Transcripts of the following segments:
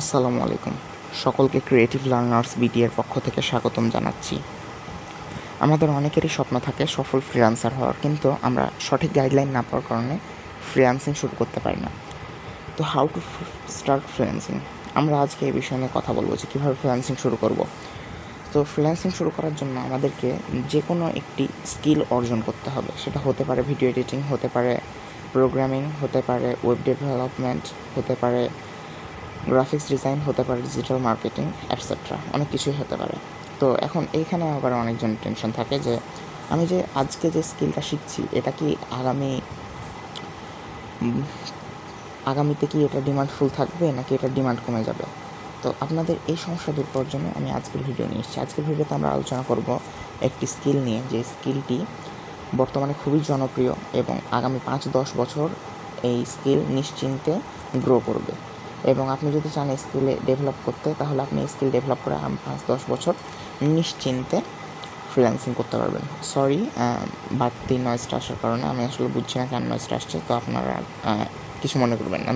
আসসালামু আলাইকুম। সকলকে ক্রিয়েটিভ লার্নার্স বিডি-এর পক্ষ থেকে স্বাগতম জানাচ্ছি। আমাদের অনেকেরই স্বপ্ন থাকে সফল ফ্রিল্যান্সার হওয়ার, কিন্তু আমরা সঠিক গাইডলাইন না পাওয়ার কারণে ফ্রিল্যান্সিং শুরু করতে পারি না। তো হাউ টু স্টার্ট ফ্রিল্যান্সিং, আমরা আজকে এই বিষয় নিয়ে কথা বলবো যে কীভাবে ফ্রিল্যান্সিং শুরু করব। তো ফ্রিল্যান্সিং শুরু করার জন্য আমাদেরকে যে কোনো একটি স্কিল অর্জন করতে হবে। সেটা হতে পারে ভিডিও এডিটিং, হতে পারে প্রোগ্রামিং, হতে পারে ওয়েব ডেভেলপমেন্ট, হতে পারে গ্রাফিক্স ডিজাইন, হতে পারে ডিজিটাল মার্কেটিং অ্যাটসেট্রা, অনেক কিছুই হতে পারে। তো এখন এইখানে আবার অনেকজন টেনশন থাকে যে আমি যে আজকে যে স্কিলটা শিখছি এটা কি আগামীতে কি এটা ডিমান্ডফুল থাকবে নাকি এটা ডিমান্ড কমে যাবে। তো আপনাদের এই সমস্যা দূর করার জন্য আমি আজকের ভিডিও নিয়ে এসেছি। আজকের ভিডিওতে আমরা আলোচনা করব একটি স্কিল নিয়ে, যে স্কিলটি বর্তমানে খুবই জনপ্রিয় এবং আগামী 5-10 বছর এই স্কিল নিশ্চিন্তে গ্রো করবে। এবং আপনি যদি চান স্কিলে ডেভেলপ করতে, তাহলে আপনি স্কিল ডেভেলপ করে 5-10 বছর নিশ্চিন্তে ফ্রিল্যান্সিং করতে পারবেন। সরি, বাড়তি নয়েজটা আসার কারণে আমি আসলে বুঝছি না কেন নয়েজটা আসছে, তো আপনারা কিছু মনে করবেন না।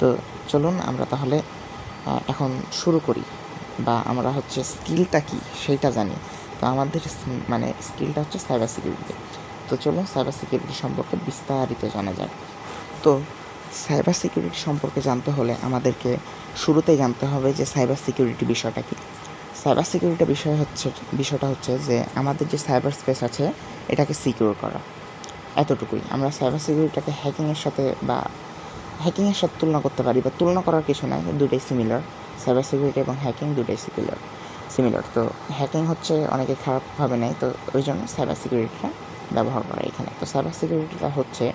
তো চলুন আমরা তাহলে এখন শুরু করি, বা আমরা হচ্ছে স্কিলটা কী সেইটা জানি। তো আমাদের স্কিলটা হচ্ছে সাইবার সিকিউরিটি। তো চলুন সাইবার সিকিউরিটি সম্পর্কে বিস্তারিত জানা যাক। তো সাইবার সিকিউরিটি সম্পর্কে জানতে হলে আমাদেরকে শুরুতেই জানতে হবে যে সাইবার সিকিউরিটি বিষয়টা কী। সাইবার সিকিউরিটি বিষয়টা হচ্ছে যে আমাদের যে সাইবার স্পেস আছে এটাকে সিকিউর করা, এতটুকুই। আমরা সাইবার সিকিউরিটিটাকে হ্যাকিংয়ের সাথে তুলনা করতে পারি, বা তুলনা করার কিছু নাই, দুটোই সিমিলার। সাইবার সিকিউরিটি এবং হ্যাকিং দুটোই সিমিলার। তো হ্যাকিং হচ্ছে অনেকে খারাপভাবে নেয়, তো ওই জন্য সাইবার সিকিউরিটিটা ব্যবহার করা এখানে। তো সাইবার সিকিউরিটিটা হচ্ছে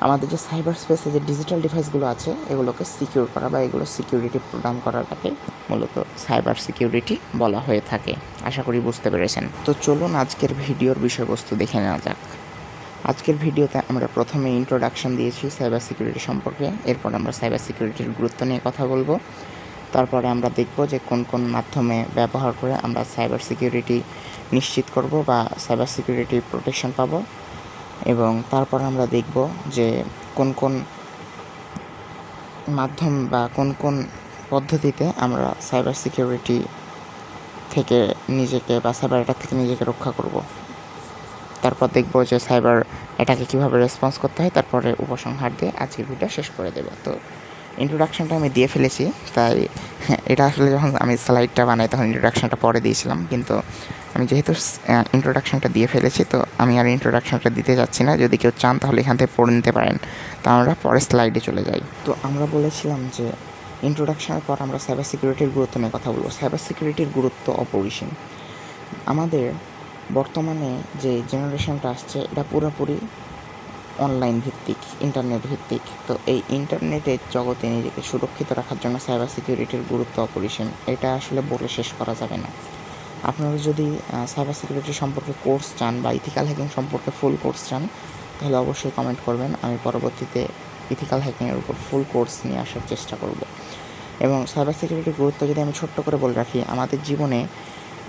আমাদের যে সাইবার স্পেসে যে ডিজিটাল ডিভাইসগুলো আছে এগুলোকে সিকিউর করা, বা এগুলো সিকিউরিটি প্রদান করাটাকে মূলত সাইবার সিকিউরিটি বলা হয়ে থাকে। আশা করি বুঝতে পেরেছেন। তো চলুন আজকের ভিডিওর বিষয়বস্তু দেখে নেওয়া যাক। আজকের ভিডিওতে আমরা প্রথমে ইন্ট্রোডাকশন দিয়েছি সাইবার সিকিউরিটি সম্পর্কে, এরপর আমরা সাইবার সিকিউরিটির গুরুত্ব নিয়ে কথা বলবো। তারপরে আমরা দেখব যে কোন কোন মাধ্যমে ব্যবহার করে আমরা সাইবার সিকিউরিটি নিশ্চিত করব বা সাইবার সিকিউরিটি প্রোটেকশন পাবো। এবং তারপর আমরা দেখব যে কোন কোন মাধ্যম বা কোন কোন পদ্ধতিতে আমরা সাইবার সিকিউরিটি থেকে নিজেকে বা সাইবার অ্যাটাক থেকে নিজেকে রক্ষা করব। তারপর দেখব যে সাইবার অ্যাটাকে কীভাবে রেসপন্স করতে হয়, তারপরে উপসংহার দিয়ে আজকের ভিডিও শেষ করে দেবো। তো ইন্ট্রোডাকশানটা আমি দিয়ে ফেলেছি, তাই এটা আসলে যখন আমি স্লাইডটা বানাই তখন ইন্ট্রোডাকশানটা পরে দিয়েছিলাম, কিন্তু আমি যেহেতু ইন্ট্রোডাকশানটা দিয়ে ফেলেছি তো আমি আর ইন্ট্রোডাকশানটা দিতে যাচ্ছি না। যদি কেউ চান তাহলে এখান থেকে পড়ে নিতে পারেন। তো আমরা পরে স্লাইডে চলে যাই। তো আমরা বলেছিলাম যে ইন্ট্রোডাকশানের পর আমরা সাইবার সিকিউরিটির গুরুত্ব নিয়ে কথা বলবো। সাইবার সিকিউরিটির গুরুত্ব অপরিসীম। আমাদের বর্তমানে যে জেনারেশনটা আসছে এটা পুরোপুরি অনলাইন ভিত্তিক, ইন্টারনেট ভিত্তিক। তো এই ইন্টারনেটের জগতে নিজেকে সুরক্ষিত রাখার জন্য সাইবার সিকিউরিটির গুরুত্ব অপরিসীম। এটা আসলে বলে শেষ করা যাবে না। আপনারা যদি সাইবার সিকিউরিটি সম্পর্কে কোর্স চান বা ইথিক্যাল হ্যাকিং সম্পর্কে ফুল কোর্স চান, তাহলে অবশ্যই কমেন্ট করবেন। আমি পরবর্তীতে ইথিক্যাল হ্যাকিংয়ের উপর ফুল কোর্স নিয়ে আসার চেষ্টা করব। এবং সাইবার সিকিউরিটির গুরুত্ব যদি আমি ছোট্ট করে বলে রাখি, আমাদের জীবনে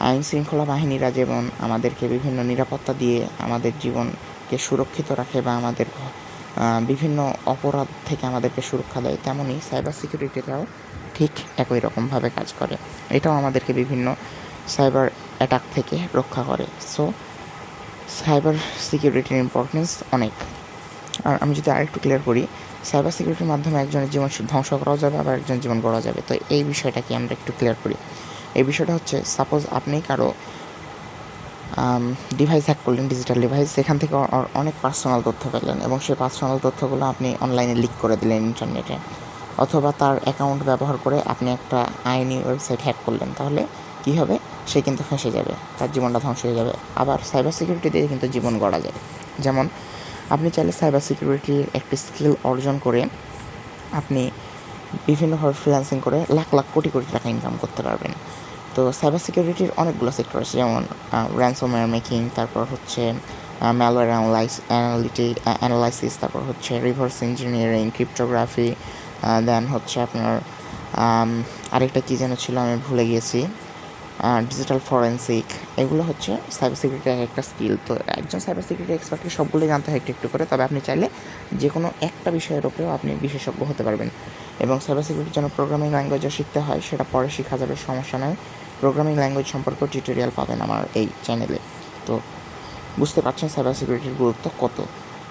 আইন শৃঙ্খলা বাহিনীরা যেমন আমাদেরকে বিভিন্ন নিরাপত্তা দিয়ে আমাদের জীবনকে সুরক্ষিত রাখে বা আমাদের বিভিন্ন অপরাধ থেকে আমাদেরকে সুরক্ষা দেয়, তেমনই সাইবার সিকিউরিটিটাও ঠিক একই রকমভাবে কাজ করে। এটাও আমাদেরকে বিভিন্ন সাইবার অ্যাটাক থেকে রক্ষা করে। সো সাইবার সিকিউরিটির ইম্পর্টেন্স অনেক। আর আমি যদি আরেকটু ক্লিয়ার করি, সাইবার সিকিউরিটির মাধ্যমে একজনের জীবন ধ্বংস করা যাবে, আবার একজনের জীবন গড়া যাবে। তো এই বিষয়টাকে আমরা একটু ক্লিয়ার করি। এই বিষয়টা হচ্ছে, সাপোজ আপনি কারো ডিভাইস হ্যাক করলেন, ডিজিটাল ডিভাইস, সেখান থেকে অনেক পার্সোনাল তথ্য পেলেন এবং সেই পার্সোনাল তথ্যগুলো আপনি অনলাইনে লিক করে দিলেন ইন্টারনেটে, অথবা তার অ্যাকাউন্ট ব্যবহার করে আপনি একটা আইনি ওয়েবসাইট হ্যাক করলেন, তাহলে কী হবে? সে কিন্তু ফেঁসে যাবে, তার জীবনটা ধ্বংস হয়ে যাবে। আবার সাইবার সিকিউরিটি দিয়ে কিন্তু জীবন গড়া যায়। যেমন আপনি চাইলে সাইবার সিকিউরিটির একটি স্কিল অর্জন করে আপনি বিভিন্নভাবে ফ্রিল্যান্সিং করে লাখ লাখ কোটি কোটি টাকা ইনকাম করতে পারবেন। তো সাইবার সিকিউরিটির অনেকগুলো সেক্টর আছে, যেমন র্যানসমওয়্যার মেকিং, তারপর হচ্ছে ম্যালওয়্যার অ্যানালাইসিস, তারপর হচ্ছে রিভার্স ইঞ্জিনিয়ারিং, ক্রিপ্টোগ্রাফি, দেন হচ্ছে আপনার আরেকটা কী যেন ছিল আমি ভুলে গিয়েছি, ডিজিটাল ফরেন্সিক। এগুলো হচ্ছে সাইবার সিকিউরিটির একটা স্কিল। তো একজন সাইবার সিকিউরিটি এক্সপার্টকে সবগুলোই জানতে হয় একটু একটু করে, তবে আপনি চাইলে যে কোনো একটা বিষয়ের ওপরেও আপনি বিশেষজ্ঞ হতে পারবেন। এবং সাইবার সিকিউরিটির জন্য প্রোগ্রামিং ল্যাঙ্গুয়েজও শিখতে হয়, সেটা পরে শেখা যাবে, সমস্যা নয়। প্রোগ্রামিং ল্যাঙ্গুয়েজ সম্পর্কেও টিউটোরিয়াল পাবেন আমার এই চ্যানেলে। তো বুঝতে পারছেন সাইবার সিকিউরিটির গুরুত্ব কত,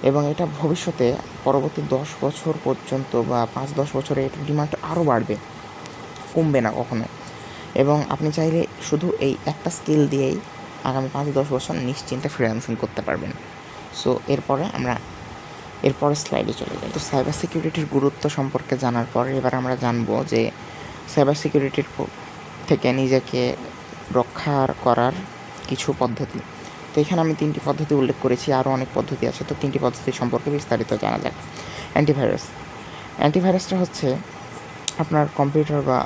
এবং এটা ভবিষ্যতে পরবর্তী 10 বছর পর্যন্ত বা 5-10 বছরে এটার ডিমান্ড আরও বাড়বে, কমবে না কখনো। এবং আপনি চাইলে শুধু এই একটা স্কিল দিয়েই আগামী 5-10 বছর নিশ্চিন্তে ফ্রিল্যান্সিং করতে পারবেন। সো এরপরে স্লাইডে চলে যাই। তো সাইবার সিকিউরিটির গুরুত্ব সম্পর্কে জানার পর এবার আমরা জানবো যে সাইবার সিকিউরিটির থেকে নিজেকে রক্ষা করার কিছু পদ্ধতি। তো এখানে আমি 3টি পদ্ধতি উল্লেখ করেছি, আরও অনেক পদ্ধতি আছে। তো 3টি পদ্ধতি সম্পর্কে বিস্তারিত জানা যাক। অ্যান্টিভাইরাসটা হচ্ছে আপনার কম্পিউটার বা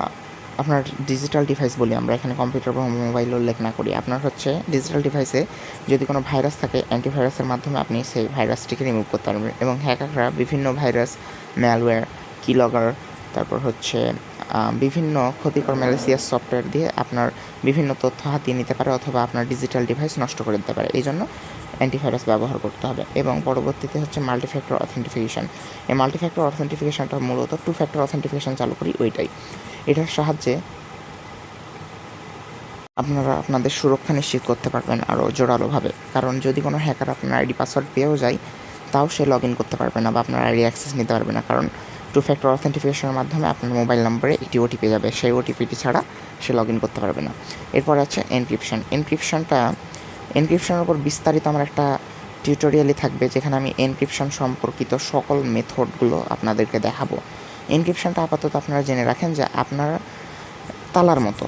আপনার ডিজিটাল ডিভাইস বলি আমরা, এখানে কম্পিউটার বা মোবাইল উল্লেখ না করি। আপনার হচ্ছে ডিজিটাল ডিভাইসে যদি কোনো ভাইরাস থাকে, অ্যান্টিভাইরাসের মাধ্যমে আপনি সেই ভাইরাসটিকে রিমুভ করতে পারবেন। এবং হ্যাকাররা বিভিন্ন ভাইরাস, ম্যালওয়্যার, কিলগার, তারপর হচ্ছে বিভিন্ন ক্ষতিকর ম্যালিসিয়াস সফটওয়্যার দিয়ে আপনার বিভিন্ন তথ্য হাতিয়ে নিতে পারে অথবা আপনার ডিজিটাল ডিভাইস নষ্ট করে দিতে পারে। এই জন্য অ্যান্টিভাইরাস ব্যবহার করতে হবে। এবং পরবর্তীতে হচ্ছে মাল্টিফ্যাক্টর অথেন্টিফিকেশান। এই মাল্টিফ্যাক্টর অথেন্টিফিকেশানটা মূলত 2 ফ্যাক্টর অথেন্টিফিকেশান চালু করি ওইটাই। এটার সাহায্যে আপনারা আপনাদের সুরক্ষা নিশ্চিত করতে পারবেন আরও জোরালোভাবে। কারণ যদি কোনো হ্যাকার আপনার আইডি পাসওয়ার্ড পেয়েও যায়, তাও সে লগ ইন করতে পারবে না বা আপনার আইডি অ্যাক্সেস নিতে পারবে না। কারণ 2 ফ্যাক্টর অথেন্টিফিকেশনের মাধ্যমে আপনার মোবাইল নম্বরে একটি ওটিপি যাবে, সেই ওটিপিটি ছাড়া সে লগ ইন করতে পারবে না। এরপরে আছে এনক্রিপশনের উপর বিস্তারিত আমার একটা টিউটোরিয়ালই থাকবে, যেখানে আমি এনক্রিপশন সম্পর্কিত সকল মেথডগুলো আপনাদেরকে দেখাবো। এনক্রিপশনটা আপাতত আপনারা জেনে রাখেন যে আপনার তালার মতো,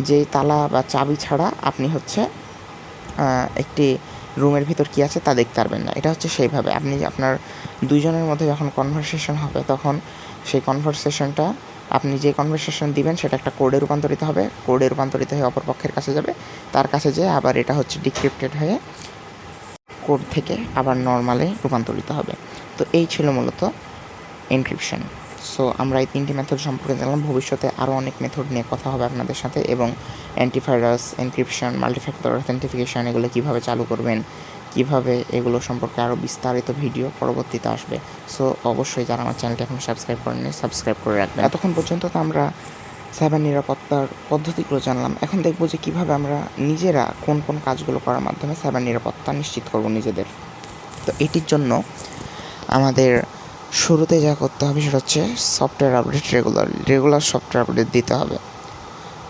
যেই তালা বা চাবি ছাড়া আপনি হচ্ছে একটি রুমের ভিতর কী আছে তা দেখতে পারবেন না। এটা হচ্ছে সেইভাবে আপনি আপনার দুইজনের মধ্যে যখন কনভারসেশন হবে, তখন সেই কনভারসেশনটা আপনি যে কনভারসেশন দিবেন সেটা একটা কোডে রূপান্তরিত হবে, কোডে রূপান্তরিত হয়ে অপর পক্ষের কাছে যাবে, তার কাছে যেয়ে আবার এটা হচ্ছে ডিক্রিপ্টেড হয়ে কোড থেকে আবার নর্মালে রূপান্তরিত হবে। তো এই ছিল মূলত এনক্রিপশন। সো আমরা এই 3টি মেথড সম্পর্কে জানলাম। ভবিষ্যতে আরও অনেক মেথড নিয়ে কথা হবে আপনাদের সাথে, এবং অ্যান্টিভাইরাস, এনক্রিপশন, মাল্টিফ্যাক্টর অথেন্টিফিকেশান এগুলো কীভাবে চালু করবেন, কীভাবে এগুলো সম্পর্কে আরও বিস্তারিত ভিডিও পরবর্তীতে আসবে। সো অবশ্যই যারা আমার চ্যানেলটি এখন সাবস্ক্রাইব করেননি, সাবস্ক্রাইব করে রাখবেন। এতক্ষণ পর্যন্ত তো আমরা সাইবার নিরাপত্তার পদ্ধতিগুলো জানলাম। এখন দেখব যে কীভাবে আমরা নিজেরা কোন কোন কাজগুলো করার মাধ্যমে সাইবার নিরাপত্তা নিশ্চিত করব নিজেদের। তো এটির জন্য আমাদের শুরুতে যা করতে হবে সেটা হচ্ছে software update, regular software update দিতে হবে।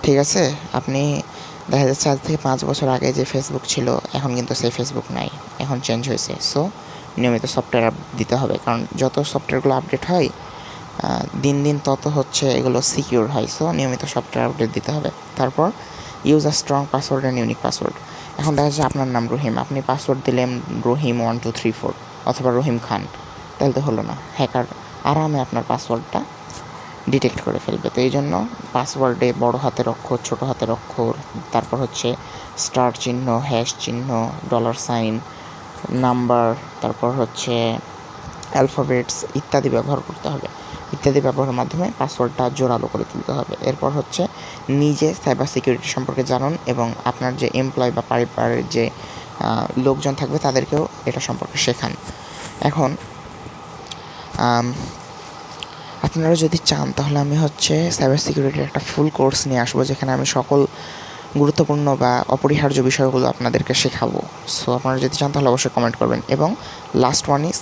ঠিক আছে, আপনি দেখা যাচ্ছে আজ থেকে 5 বছর আগে যে ফেসবুক ছিল, এখন কিন্তু সেই ফেসবুক নাই, এখন চেঞ্জ হয়েছে। সো নিয়মিত সফটওয়্যার আপডেট দিতে হবে, কারণ যত সফটওয়্যারগুলো আপডেট হয় দিন দিন তত হচ্ছে এগুলো সিকিউর হয়। সো নিয়মিত সফটওয়্যার আপডেট দিতে হবে। তারপর use a strong password and unique password. এখন দেখা যাচ্ছে আপনার নাম রহিম, আপনি পাসওয়ার্ড দিলেন রহিম 1234 অথবা রহিম খান, তাহলে তো হলো না, হ্যাকার আরামে আপনার পাসওয়ার্ডটা ডিটেক্ট করে ফেলবে। তো এই জন্য পাসওয়ার্ডে বড় হাতের অক্ষর, ছোটো হাতের অক্ষর, তারপর হচ্ছে স্টার চিহ্ন, হ্যাশ চিহ্ন, $সাইন, নাম্বার, তারপর হচ্ছে অ্যালফাবেটস ইত্যাদি ব্যবহার করতে হবে। ইত্যাদি ব্যবহারের মাধ্যমে পাসওয়ার্ডটা জোরালো করে তুলতে হবে। এরপর হচ্ছে নিজে সাইবার সিকিউরিটি সম্পর্কে জানুন, এবং আপনার যে এমপ্লয় বা পারিবারের যে লোকজন থাকবে তাদেরকেও এটা সম্পর্কে শেখান। এখন আপনারা যদি চান তাহলে আমি হচ্ছে সাইবার সিকিউরিটির একটা ফুল কোর্স নিয়ে আসবো, যেখানে আমি সকল গুরুত্বপূর্ণ বা অপরিহার্য বিষয়গুলো আপনাদেরকে শেখাবো। সো আপনারা যদি চান তাহলে অবশ্যই কমেন্ট করবেন। এবং last one is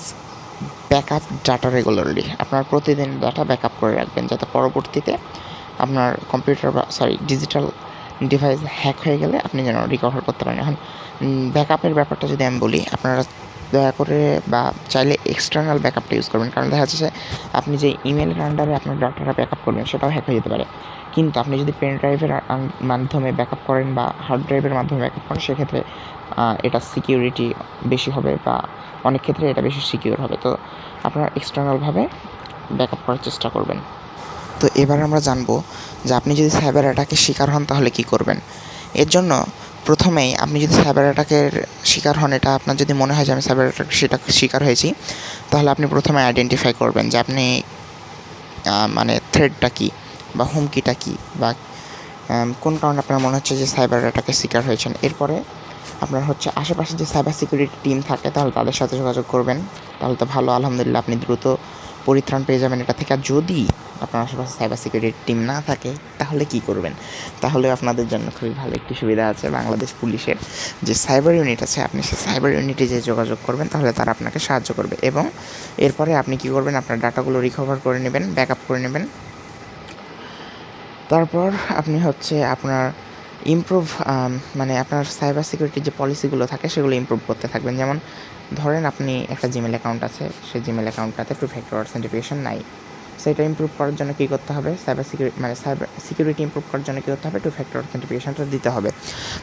backup data regularly. আপনার প্রতিদিন ডাটা ব্যাকআপ করে রাখবেন, যাতে পরবর্তীতে আপনার কম্পিউটার বা ডিজিটাল ডিভাইস হ্যাক হয়ে গেলে আপনি যেন রিকভার করতে পারেন। এখন ব্যাকআপের ব্যাপারটা যদি আমি বলি, আপনারা দয়া করে বা চাইলে এক্সটার্নাল ব্যাকআপটা ইউজ করবেন, কারণ দেখা যাচ্ছে আপনি যে ইমেলের আন্ডারে আপনার ডাটাটা ব্যাকআপ করবেন সেটাও হ্যাক হয়ে যেতে পারে। কিন্তু আপনি যদি পেন ড্রাইভের মাধ্যমে ব্যাকআপ করেন বা হার্ড ড্রাইভের মাধ্যমে ব্যাকআপ করেন, সেক্ষেত্রে এটা সিকিউরিটি বেশি হবে বা অনেক ক্ষেত্রে এটা বেশি সিকিউর হবে। তো আপনারা এক্সটার্নালভাবে ব্যাকআপ করার চেষ্টা করবেন। তো এবার আমরা জানবো যে আপনি যদি সাইবার অ্যাটাকের শিকার হন তাহলে কী করবেন। এর জন্য প্রথমেই আপনি যদি সাইবার অ্যাটাকের শিকার হন, এটা আপনার যদি মনে হয় যে আমি সাইবার অ্যাটাকের শিকার হয়েছি, তাহলে আপনি প্রথমে আইডেন্টিফাই করবেন যে আপনি মানে থ্রেটটা কী বা হুমকিটা কী বা কোন কারণে আপনার মনে হচ্ছে যে সাইবার অ্যাটাকের শিকার হয়েছেন। এরপরে আপনার হচ্ছে আশেপাশে যে সাইবার সিকিউরিটি টিম থাকে তাহলে তাদের সাথে যোগাযোগ করবেন, তাহলে তো ভালো, আলহামদুলিল্লাহ আপনি দ্রুত পরিত্রাণ পেয়ে যাবেন এটা থেকে। আর যদি আপনার আশেপাশে সাইবার সিকিউরিটি টিম না থাকে তাহলে কি করবেন? তাহলে আপনাদের জন্য খুবই ভালো একটি সুবিধা আছে বাংলাদেশ পুলিশের যে সাইবার ইউনিট আছে, আপনি সেই সাইবার ইউনিটে যে যোগাযোগ করবেন তাহলে তারা আপনাকে সাহায্য করবে এবং এরপরে আপনি কী করবেন, আপনার ডাটাগুলো রিকভার করে নেবেন, ব্যাকআপ করে নেবেন। তারপর আপনি হচ্ছে আপনার ইমপ্রুভ মানে আপনার সাইবার সিকিউরিটির যে পলিসিগুলো থাকে সেগুলো ইমপ্রুভ করতে থাকবেন। যেমন ধরেন আপনি একটা জিমেল অ্যাকাউন্ট আছে, সেই জিমেল অ্যাকাউন্টটাতে 2 ফ্যাক্টর অথেন্টিকেশন নাই। সেটা ইমপ্রুভ করার জন্য কী করতে হবে, সাইবার সিকিউরিটি ইমপ্রুভ করার জন্য কী করতে হবে, 2 ফ্যাক্টর অথেন্টিকেশনটা দিতে হবে।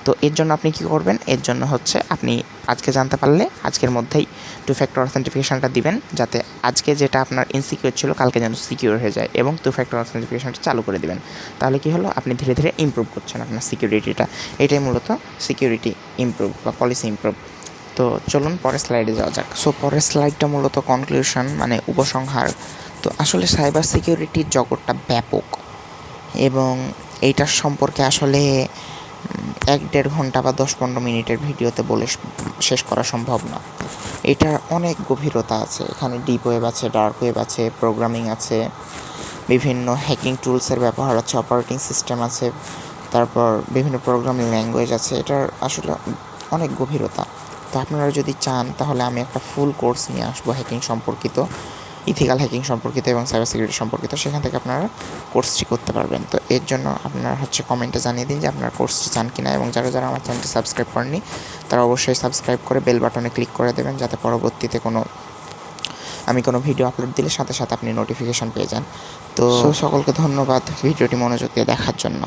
তো এর জন্য আপনি কী করবেন, এর জন্য হচ্ছে আপনি আজকে জানতে পারলে আজকের মধ্যেই 2 ফ্যাক্টর অথেন্টিকেশনটা দিবেন, যাতে আজকে যেটা আপনার ইনসিকিউর ছিল কালকে যেন সিকিউর হয়ে যায়, এবং 2 ফ্যাক্টর অথেন্টিকেশনটা চালু করে দিবেন। তাহলে কী হলো, আপনি ধীরে ধীরে ইমপ্রুভ করছেন আপনার সিকিউরিটিটা। এটাই মূলত সিকিউরিটি ইমপ্রুভ বা পলিসি ইমপ্রুভ। তো চলুন পরের স্লাইডে যাওয়া যাক। সো পরের স্লাইডটা মূলত কনক্লুশন মানে উপসংহার। তো আসলে সাইবার সিকিউরিটির জগৎটা ব্যাপক এবং এইটার সম্পর্কে আসলে 1-1.5 ঘন্টা বা 10-15 মিনিটের ভিডিওতে বলে শেষ করা সম্ভব না। এটার অনেক গভীরতা আছে, এখানে ডিপ ওয়েব আছে, ডার্ক ওয়েব আছে, প্রোগ্রামিং আছে, বিভিন্ন হ্যাকিং টুলসের ব্যবহার আছে, অপারেটিং সিস্টেম আছে, তারপর বিভিন্ন প্রোগ্রামিং ল্যাঙ্গুয়েজ আছে। এটার আসলে অনেক গভীরতা। তো আপনারা যদি চান তাহলে আমি একটা ফুল কোর্স নিয়ে আসবো হ্যাকিং সম্পর্কিত, ইথিক্যাল হ্যাকিং সম্পর্কিত এবং সাইবার সিকিউরিটি সম্পর্কিত। সেখান থেকে আপনারা কোর্সটি করতে পারবেন। তো এর জন্য আপনারা হচ্ছে কমেন্টে জানিয়ে দিন যে আপনারা কোর্সটি চান কিনা, এবং যারা যারা আমার চ্যানেলটি সাবস্ক্রাইব করেননি তারা অবশ্যই সাবস্ক্রাইব করে বেল বাটনে ক্লিক করে দেবেন, যাতে পরবর্তীতে আমি কোনো ভিডিও আপলোড দিলে সাথে সাথে আপনি নোটিফিকেশন পেয়ে যান। তো সকলকে ধন্যবাদ ভিডিওটি মনোযোগ দিয়ে দেখার জন্য।